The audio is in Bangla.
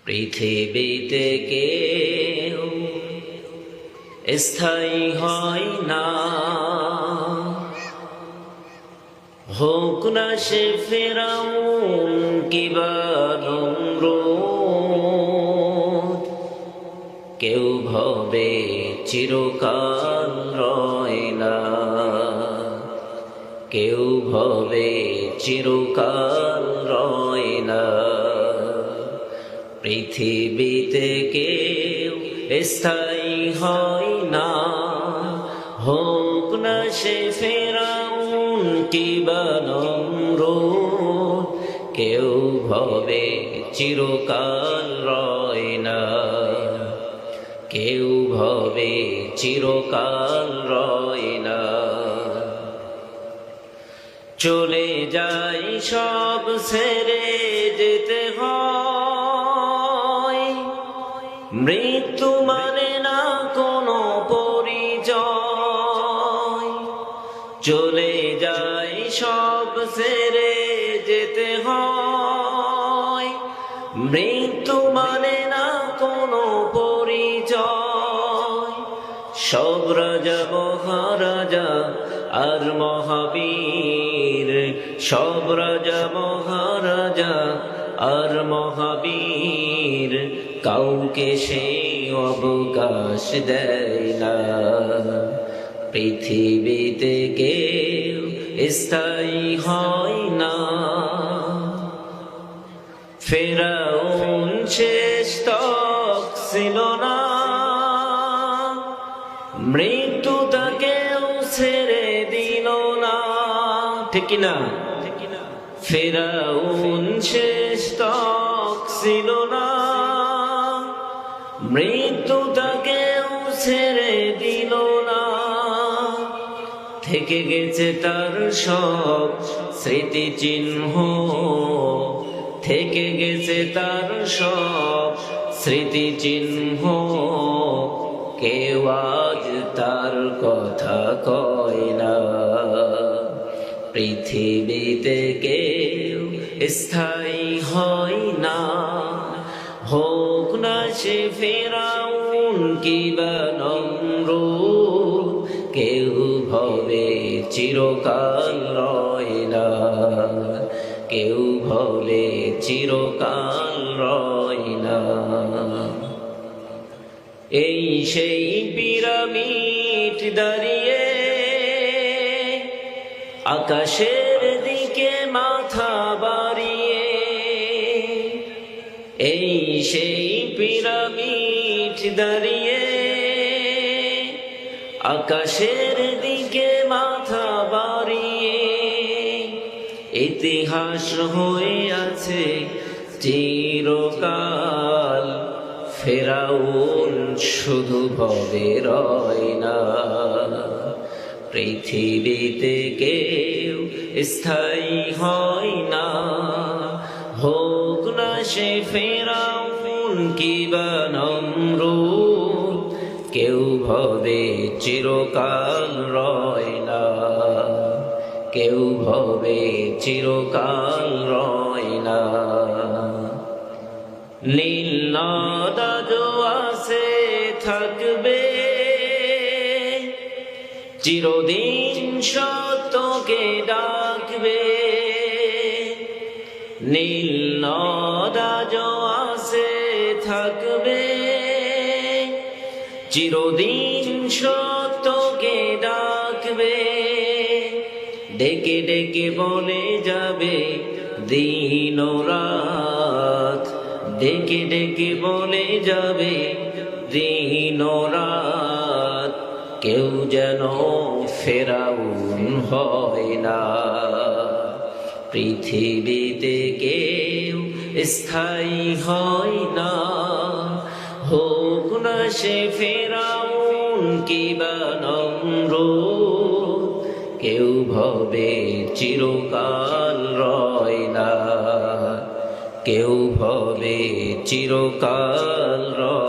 পৃথিবীতে কেউ স্থায়ী হয় না, হোক না সে ফেরাউন কিবা নমরুদ। কেউ ভবে চিরকাল রয় না, কেউ ভবে চিরকাল রয় না। পৃথিবীতে কেউ স্থায়ী হয় না, হোক না সে ফেরাউন কিবা নমরুদ। কেউ ভবে চিরকাল রয় না, কেউ ভবে চিরকাল রয় না। চলে যাই সব ছেড়ে যেতে হয়, মৃত্যু মানে না কোনো পরিচয়। চলে যাই সব ছেড়ে যেতে হয়, মৃত্যু মানে না কোনো পরিচয়। সব রাজা মহারাজা আর মহাবীর, সব রাজা মহারাজা আর মহাবীর, কাউকে সে অবকাশ দেয় না। পৃথিবীতে কেউ স্থায়ী হয় না। ফেরাউন শেষ তক ছিল না, মৃত্যু তাকেও ছেড়ে দিল না। ঠিক না? ফেরাউন শেষ তক ছিল না, মৃত্যু তাকেও ছেড়ে দিল না। থেকে গেছে তার সব স্মৃতিচিহ্ন, থেকে গেছে তার সব স্মৃতিচিহ্ন। কেউ আজ তার কথা কয় না। পৃথিবীতে কেউ স্থায়ী হয় না, হোক না সে ফেরাউন কিবা নমরুদ। কেউ ভবে চিরকাল রয় না, কেউ ভবে চিরকাল রয় না। এই সেই পিরামিড দাঁড়িয়ে আকাশের দিকে মাথা বাড়িয়ে, এই সেই পিরামিড দাঁড়িয়ে আকাশের দিকে মাথা বাড়িয়ে। ইতিহাস হয়ে আছে চিরকাল, ফেরাউন শুধু ভবে রয় না। পৃথিবীতে কেউ স্থায়ী হয় না, হোক না সে ফেরাউন কিবা নমরুদ। কেউ ভবে চিরকাল রয় না, কেউ ভবে চিরকাল রয় না। নীল নদ আছে থাকবে, চিরদিন সত্যকে ডাকবে। নীল নদ আছে থাকবে, চিরদিন সত্যকে ডাকবে। ডেকে ডেকে বলে যাবে দিন ও রাত, ডেকে ডেকে বলে যাবে দিন ও রাত। কেউ যেন ফেরাউন হয় না। পৃথিবীতে কেউ স্থায়ী হয় না, হোক না সে ফেরাউন কিবা নমরুদ। কেউ ভবে চিরকাল রয় না, কেউ ভবে চিরকাল রয়।